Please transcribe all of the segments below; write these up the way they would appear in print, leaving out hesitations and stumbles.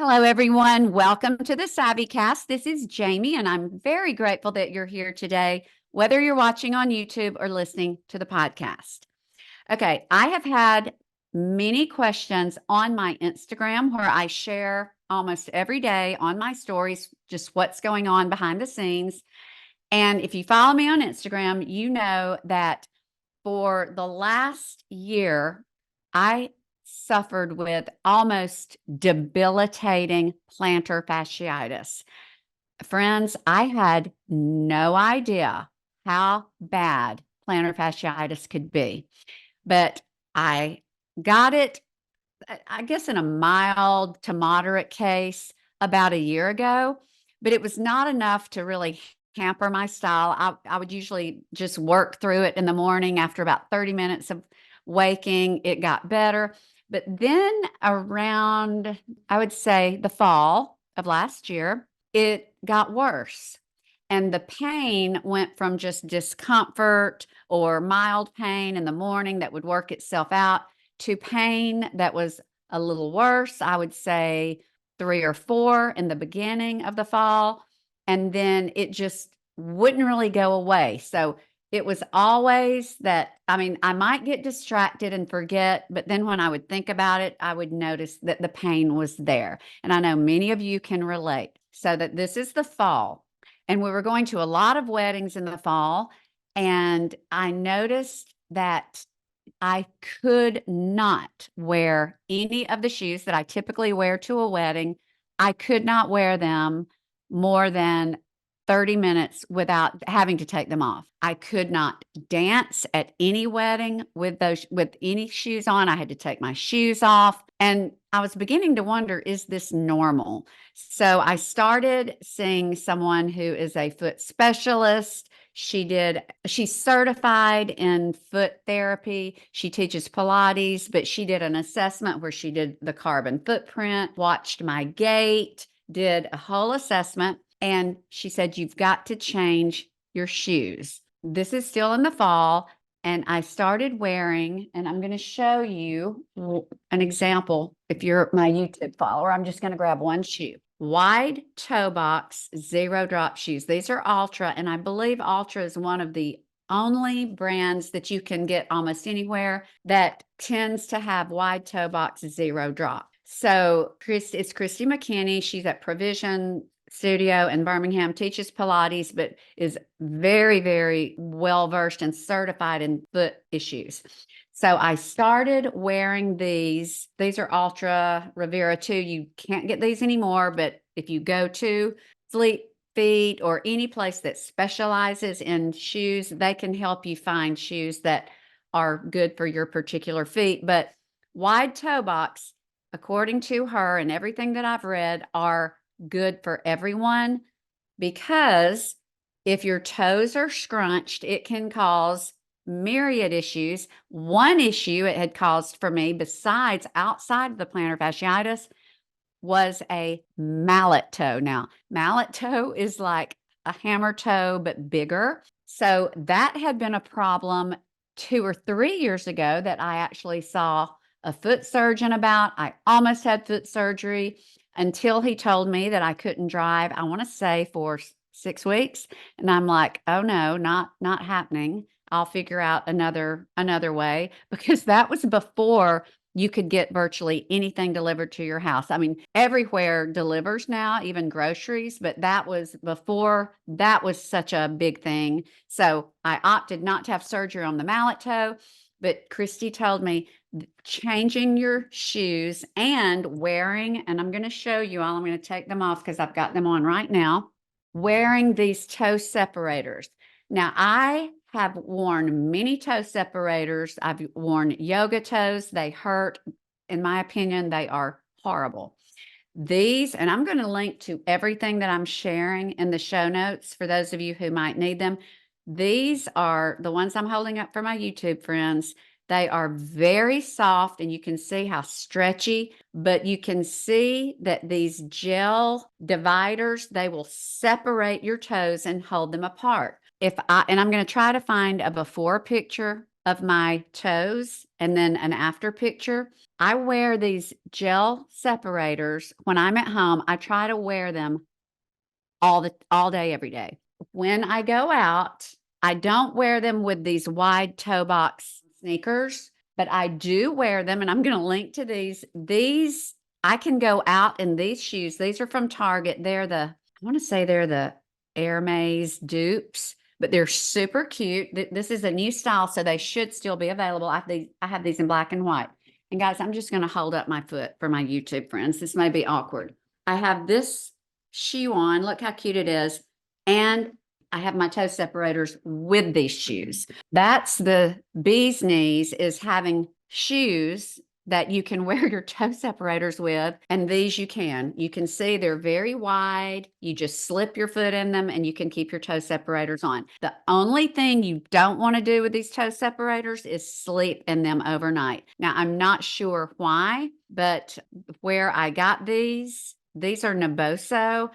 Hello, everyone. Welcome to the Savvy Cast. This is Jamie, and I'm very grateful that you're here today, whether you're watching on YouTube or listening to the podcast. Okay, I have had many questions on my Instagram where I share almost every day on my stories just what's going on behind the scenes. And if you follow me on Instagram, you know that for the last year, I suffered with almost debilitating plantar fasciitis. Friends, I had no idea how bad plantar fasciitis could be, but I got it, I guess, in a mild to moderate case about a year ago, but it was not enough to really hamper my style. I would usually just work through it in the morning. After about 30 minutes of waking, it got better. But then around, I would say, the fall of last year, it got worse. And the pain went from just discomfort or mild pain in the morning that would work itself out to pain that was a little worse. I would say 3 or 4 in the beginning of the fall. And then it just wouldn't really go away. So it was always that, I might get distracted and forget, but then when I would think about it, I would notice that the pain was there. And I know many of you can relate. So that this is the fall. And we were going to a lot of weddings in the fall. And I noticed that I could not wear any of the shoes that I typically wear to a wedding. I could not wear them more than 30 minutes without having to take them off. I could not dance at any wedding with any shoes on. I had to take my shoes off. And I was beginning to wonder, is this normal? So I started seeing someone who is a foot specialist. She's certified in foot therapy. She teaches Pilates, but she did an assessment where she did the carbon footprint, watched my gait, did a whole assessment. And she said, you've got to change your shoes. This is still in the fall. And I started wearing, and I'm going to show you an example. If you're my YouTube follower, I'm just going to grab one shoe. Wide toe box, zero drop shoes. These are Ultra, and I believe Ultra is one of the only brands that you can get almost anywhere that tends to have wide toe box, zero drop. So it's Christy McKinney. She's at Provision Studio in Birmingham, teaches Pilates, but is very, very well versed and certified in foot issues. So I started wearing these. These are Ultra Rivera 2. You can't get these anymore, but if you go to Fleet Feet or any place that specializes in shoes, they can help you find shoes that are good for your particular feet. But wide toe box, according to her and everything that I've read, are good for everyone, because if your toes are scrunched, it can cause myriad issues. One issue it had caused for me, besides outside of the plantar fasciitis, was a mallet toe. Now, mallet toe is like a hammer toe, but bigger. So that had been a problem 2 or 3 years ago that I actually saw a foot surgeon about. I almost had foot surgery until he told me that I couldn't drive, I want to say for 6 weeks. And I'm like, oh no, not happening. I'll figure out another way, because that was before you could get virtually anything delivered to your house. I mean, everywhere delivers now, even groceries, but that was before that was such a big thing. So I opted not to have surgery on the mallet toe. But Christy told me changing your shoes and wearing, and I'm going to show you all, I'm going to take them off because I've got them on right now, wearing these toe separators. Now, I have worn many toe separators. I've worn yoga toes. They hurt. In my opinion, they are horrible. These, and I'm going to link to everything that I'm sharing in the show notes for those of you who might need them. These are the ones I'm holding up for my YouTube friends. They are very soft, and you can see how stretchy, but you can see that these gel dividers, they will separate your toes and hold them apart. And I'm going to try to find a before picture of my toes and then an after picture. I wear these gel separators when I'm at home. I try to wear them all day, every day. When I go out, I don't wear them with these wide toe box sneakers, but I do wear them, and I'm going to link to these. These I can go out in these shoes. These are from Target. I want to say they're the Air Maze dupes, but they're super cute. This is a new style, so they should still be available. I have these in black and white. And guys, I'm just going to hold up my foot for my YouTube friends. This may be awkward. I have this shoe on. Look how cute it is. And I have my toe separators with these shoes. That's the bee's knees, is having shoes that you can wear your toe separators with. And these you can see they're very wide. You just slip your foot in them and you can keep your toe separators on. The only thing you don't want to do with these toe separators is sleep in them overnight. Now, I'm not sure why, but where I got these are Naboso.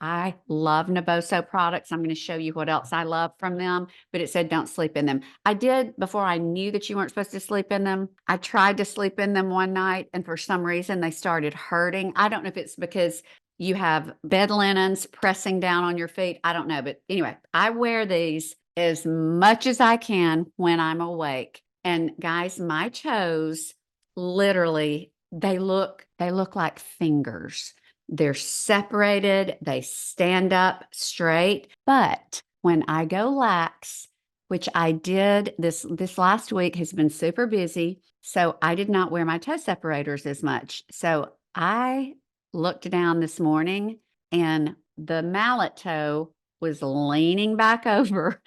I love Naboso products. I'm going to show you what else I love from them, but it said don't sleep in them. I did, before I knew that you weren't supposed to sleep in them, I tried to sleep in them one night, and for some reason they started hurting. I don't know if it's because you have bed linens pressing down on your feet. I don't know, but anyway, I wear these as much as I can when I'm awake. And guys, my toes literally, they look like fingers. They're separated, they stand up straight. But when I go lax, which I did this last week, has been super busy, so I did not wear my toe separators as much. So I looked down this morning and the mallet toe was leaning back over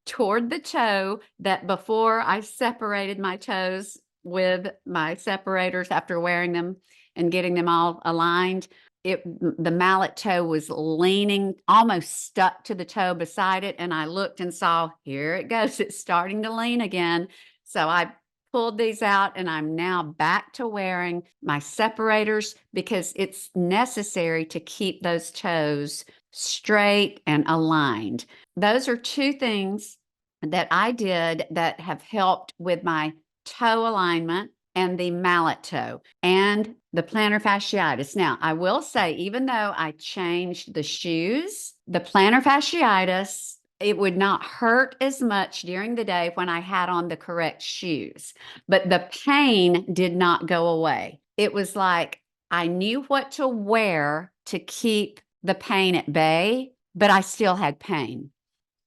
toward the toe that before I separated my toes with my separators after wearing them and getting them all aligned. The mallet toe was leaning, almost stuck to the toe beside it, and I looked and saw, here it goes, it's starting to lean again. So I pulled these out, and I'm now back to wearing my separators because it's necessary to keep those toes straight and aligned. Those are two things that I did that have helped with my toe alignment and the mallet toe and the plantar fasciitis. Now, I will say, even though I changed the shoes, the plantar fasciitis, it would not hurt as much during the day when I had on the correct shoes, but the pain did not go away. It was like I knew what to wear to keep the pain at bay, but I still had pain.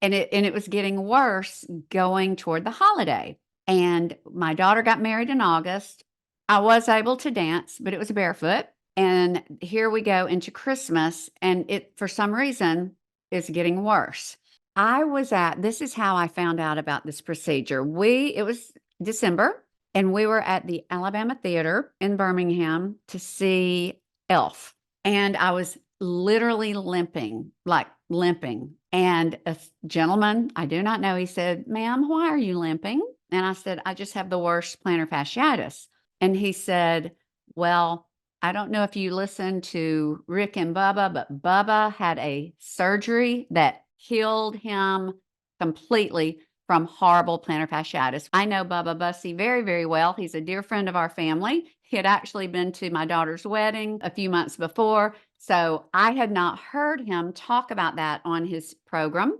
And it was getting worse going toward the holiday. And my daughter got married in August. I was able to dance, but it was barefoot. And here we go into Christmas, and it, for some reason, is getting worse. This is how I found out about this procedure. It was December, and we were at the Alabama Theater in Birmingham to see Elf. And I was literally limping, like limping. And a gentleman I do not know, he said, "Ma'am, why are you limping?" And I said, "I just have the worst plantar fasciitis." And he said, "Well, I don't know if you listened to Rick and Bubba, but Bubba had a surgery that healed him completely from horrible plantar fasciitis." I know Bubba Bussey very, very well. He's a dear friend of our family. He had actually been to my daughter's wedding a few months before. So I had not heard him talk about that on his program,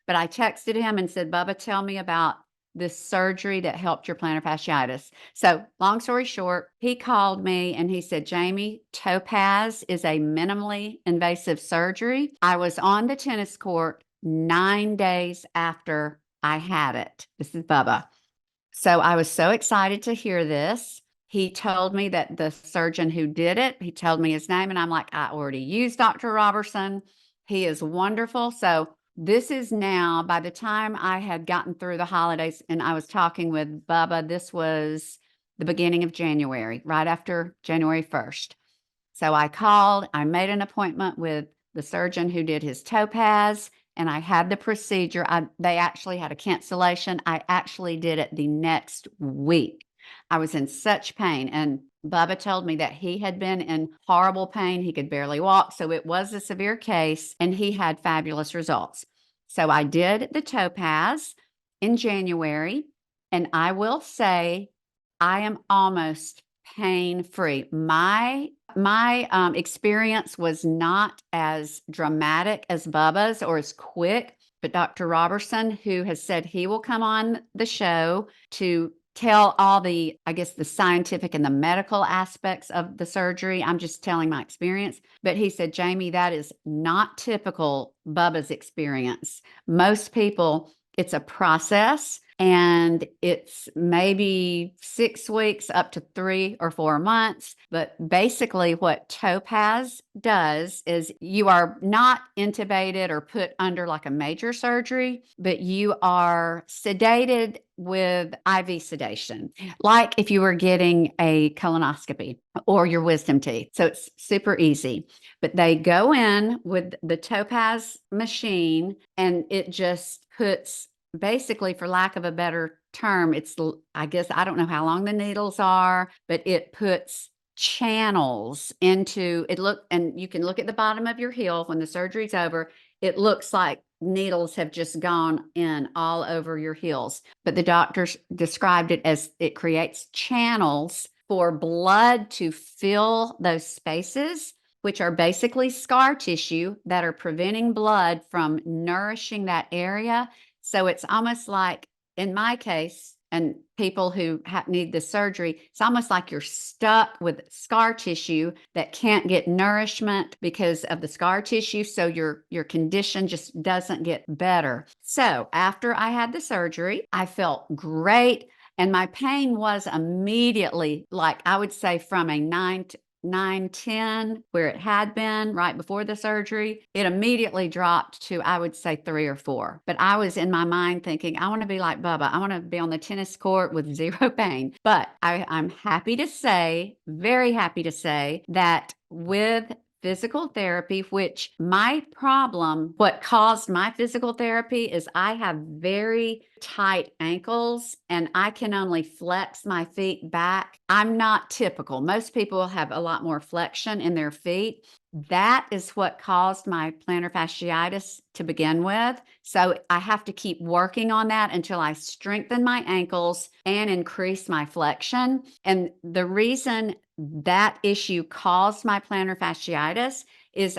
but I texted him and said, "Bubba, tell me about this surgery that helped your plantar fasciitis." So long story short, he called me and he said, "Jamie, Topaz is a minimally invasive surgery." I was on the tennis court 9 days after I had it. This is Bubba. So I was so excited to hear this. He told me that the surgeon who did it, he told me his name, and I'm like, I already used Dr. Robertson. He is wonderful. So this is now, by the time I had gotten through the holidays and I was talking with Bubba, this was the beginning of January, right after January 1st. So I called, I made an appointment with the surgeon who did his Topaz, and I had the procedure. They actually had a cancellation. I actually did it the next week. I was in such pain, and Bubba told me that he had been in horrible pain. He could barely walk. So it was a severe case, and he had fabulous results. So I did the Topaz in January, And I will say, I am almost pain-free. My experience was not as dramatic as Bubba's or as quick, but Dr. Robertson, who has said he will come on the show to tell all the, I guess, the scientific and the medical aspects of the surgery. I'm just telling my experience. But he said, Jamie, that is not typical Bubba's experience. Most people, it's a process, and it's maybe 6 weeks up to 3 or 4 months. But basically, what Topaz does is you are not intubated or put under like a major surgery, but you are sedated with IV sedation, like if you were getting a colonoscopy or your wisdom teeth. So it's super easy. But they go in with the Topaz machine, and it just puts, basically, for lack of a better term, I guess, I don't know how long the needles are, but it puts channels into it. And you can look at the bottom of your heel when the surgery's over. It looks like needles have just gone in all over your heels. But the doctors described it as it creates channels for blood to fill those spaces, which are basically scar tissue that are preventing blood from nourishing that area. So it's almost like, in my case, and people who need the surgery, it's almost like you're stuck with scar tissue that can't get nourishment because of the scar tissue. So your condition just doesn't get better. So after I had the surgery, I felt great. And my pain was immediately, like, I would say, from a 9, 10, where it had been right before the surgery, it immediately dropped to, I would say, 3 or 4. But I was in my mind thinking, I want to be like Bubba. I want to be on the tennis court with zero pain. But I'm happy to say, very happy to say, that with physical therapy, which my problem, what caused my physical therapy is I have very tight ankles and I can only flex my feet back. I'm not typical. Most people have a lot more flexion in their feet. That is what caused my plantar fasciitis to begin with. So I have to keep working on that until I strengthen my ankles and increase my flexion. And the reason that issue caused my plantar fasciitis is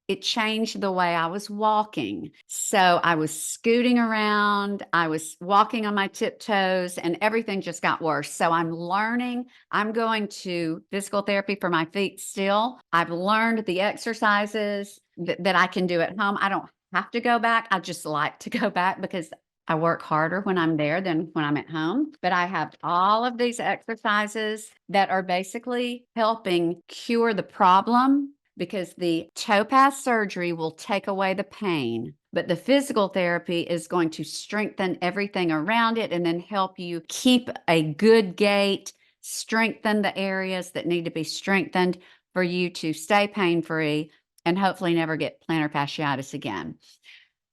it changed the way I was walking. So I was scooting around, I was walking on my tiptoes, and everything just got worse. So I'm learning. I'm going to physical therapy for my feet still. I've learned the exercises that I can do at home. I don't have to go back. I just like to go back because I work harder when I'm there than when I'm at home. But I have all of these exercises that are basically helping cure the problem, because the Topaz surgery will take away the pain, but the physical therapy is going to strengthen everything around it and then help you keep a good gait, strengthen the areas that need to be strengthened for you to stay pain-free and hopefully never get plantar fasciitis again.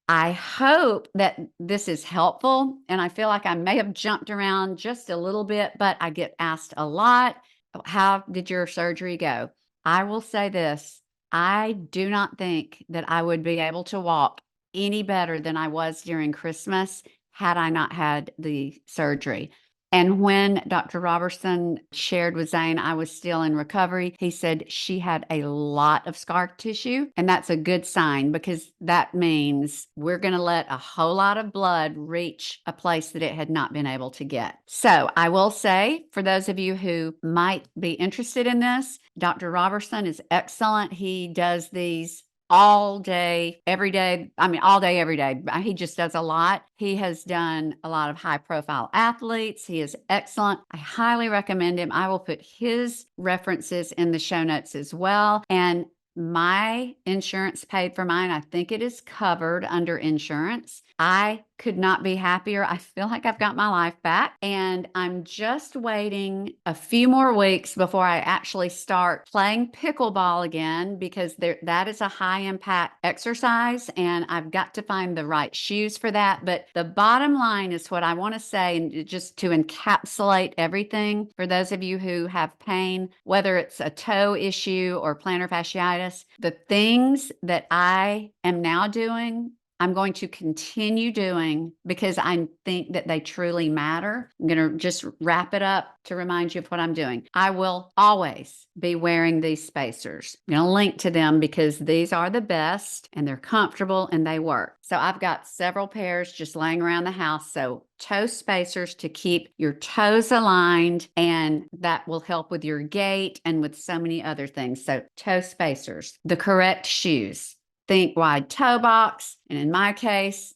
I hope that this is helpful, and I feel like I may have jumped around just a little bit, but I get asked a lot, how did your surgery go? I will say this, I do not think that I would be able to walk any better than I was during Christmas had I not had the surgery. And when Dr. Robertson shared with Zane I was still in recovery, he said she had a lot of scar tissue. And that's a good sign, because that means we're going to let a whole lot of blood reach a place that it had not been able to get. So I will say, for those of you who might be interested in this, Dr. Robertson is excellent. He does these all day, every day. I mean, all day, every day. He just does a lot. He has done a lot of high profile athletes. He is excellent. I highly recommend him. I will put his references in the show notes as well. And my insurance paid for mine. I think it is covered under insurance. I could not be happier. I feel like I've got my life back, and I'm just waiting a few more weeks before I actually start playing pickleball again, because that is a high impact exercise and I've got to find the right shoes for that. But the bottom line is what I want to say, and just to encapsulate everything for those of you who have pain, whether it's a toe issue or plantar fasciitis, the things that I am now doing, I'm going to continue doing because I think that they truly matter. I'm going to just wrap it up to remind you of what I'm doing. I will always be wearing these spacers. I'm going to link to them because these are the best and they're comfortable and they work. So I've got several pairs just laying around the house. So toe spacers to keep your toes aligned, and that will help with your gait and with so many other things. So toe spacers, the correct shoes. Think wide toe box, and in my case,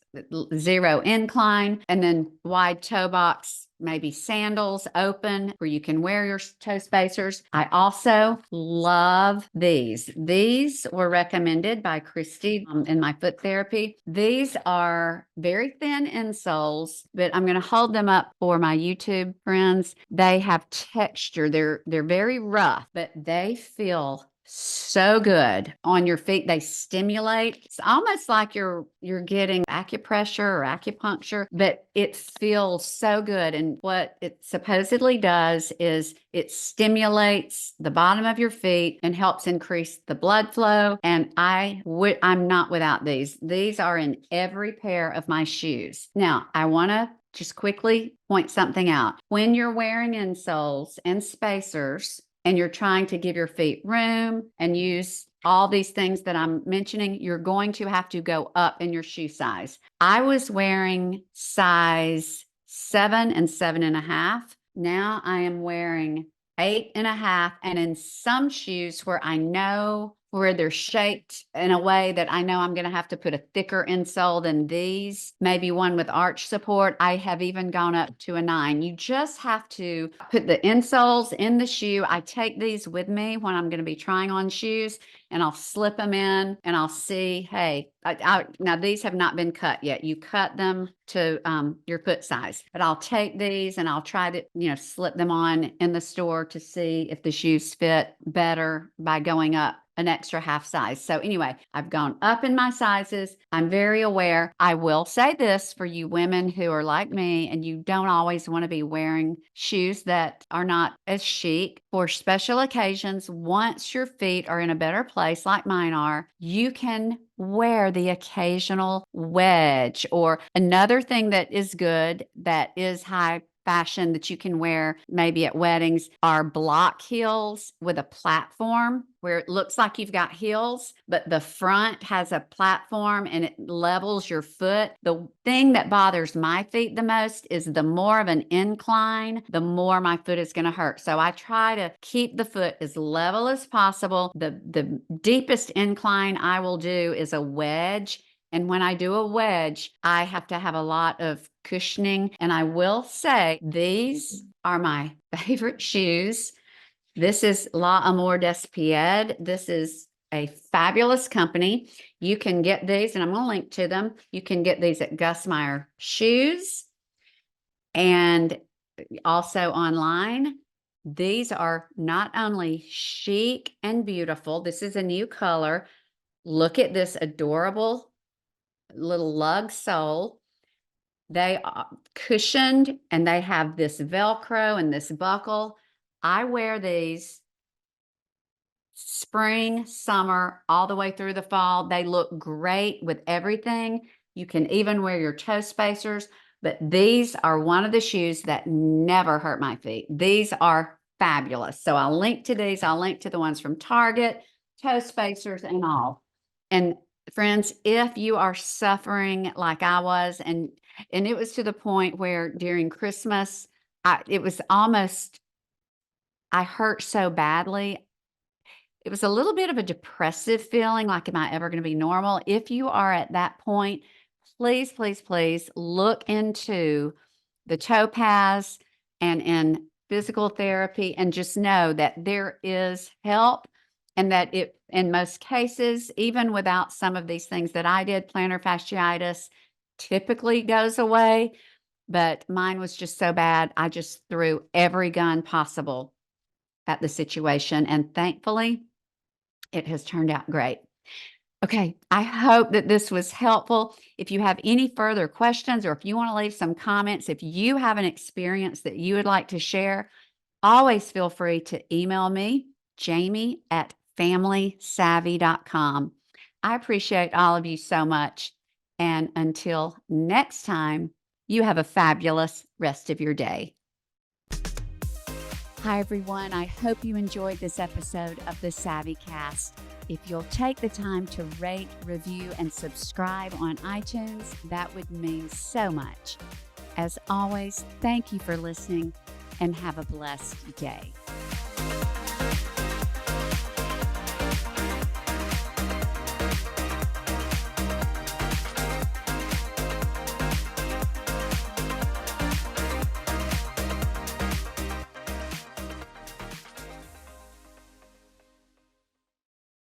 zero incline, and then wide toe box, maybe sandals open where you can wear your toe spacers. I also love these. These were recommended by Christy in my foot therapy. These are very thin insoles, but I'm going to hold them up for my YouTube friends. They have texture. They're very rough, but they feel so good on your feet. They stimulate. It's almost like you're getting acupressure or acupuncture, but it feels so good. And what it supposedly does is it stimulates the bottom of your feet and helps increase the blood flow. And I'm not without these. These are in every pair of my shoes. Now, I want to just quickly point something out. When you're wearing insoles and spacers, and you're trying to give your feet room and use all these things that I'm mentioning, you're going to have to go up in your shoe size. I was wearing size 7 and 7.5. Now I am wearing 8.5. And in some shoes where I know where they're shaped in a way that I know I'm going to have to put a thicker insole than these, maybe one with arch support, I have even gone up to a 9. You just have to put the insoles in the shoe. I take these with me when I'm going to be trying on shoes, and I'll slip them in and I'll see, hey, now these have not been cut yet. You cut them to your foot size, but I'll take these and I'll try to, slip them on in the store to see if the shoes fit better by going up an extra half size. So anyway, I've gone up in my sizes. I'm very aware. I will say this for you women who are like me and you don't always want to be wearing shoes that are not as chic. For special occasions, once your feet are in a better place like mine are, you can wear the occasional wedge. Or another thing that is good, that is high fashion, that you can wear maybe at weddings, are block heels with a platform where it looks like you've got heels, but the front has a platform and it levels your foot. The thing that bothers my feet the most is the more of an incline, the more my foot is going to hurt. So I try to keep the foot as level as possible. The deepest incline I will do is a wedge. And when I do a wedge, I have to have a lot of cushioning. And I will say these are my favorite shoes. This is La Amour des Pieds. This is a fabulous company. You can get these, and I'm going to link to them. You can get these at Gus Meyer Shoes and also online. These are not only chic and beautiful. This is a new color. Look at this adorable little lug sole. They are cushioned and they have this Velcro and this buckle. I wear these spring, summer, all the way through the fall. They look great with everything. You can even wear your toe spacers, but these are one of the shoes that never hurt my feet. These are fabulous. So I'll link to these. I'll link to the ones from Target, toe spacers and all. And friends, if you are suffering like I was, and it was to the point where during Christmas, it was almost, I hurt so badly. It was a little bit of a depressive feeling, like, am I ever going to be normal? If you are at that point, please, please, please look into the toe paths and in physical therapy, and just know that there is help, and that it, in most cases, even without some of these things that I did, plantar fasciitis typically goes away, but mine was just so bad. I just threw every gun possible at the situation, and thankfully, it has turned out great. Okay, I hope that this was helpful. If you have any further questions, or if you want to leave some comments, if you have an experience that you would like to share, always feel free to email me, Jamie@familysavvy.com. I appreciate all of you so much. And until next time, you have a fabulous rest of your day. Hi, everyone. I hope you enjoyed this episode of the Savvy Cast. If you'll take the time to rate, review, and subscribe on iTunes, that would mean so much. As always, thank you for listening and have a blessed day.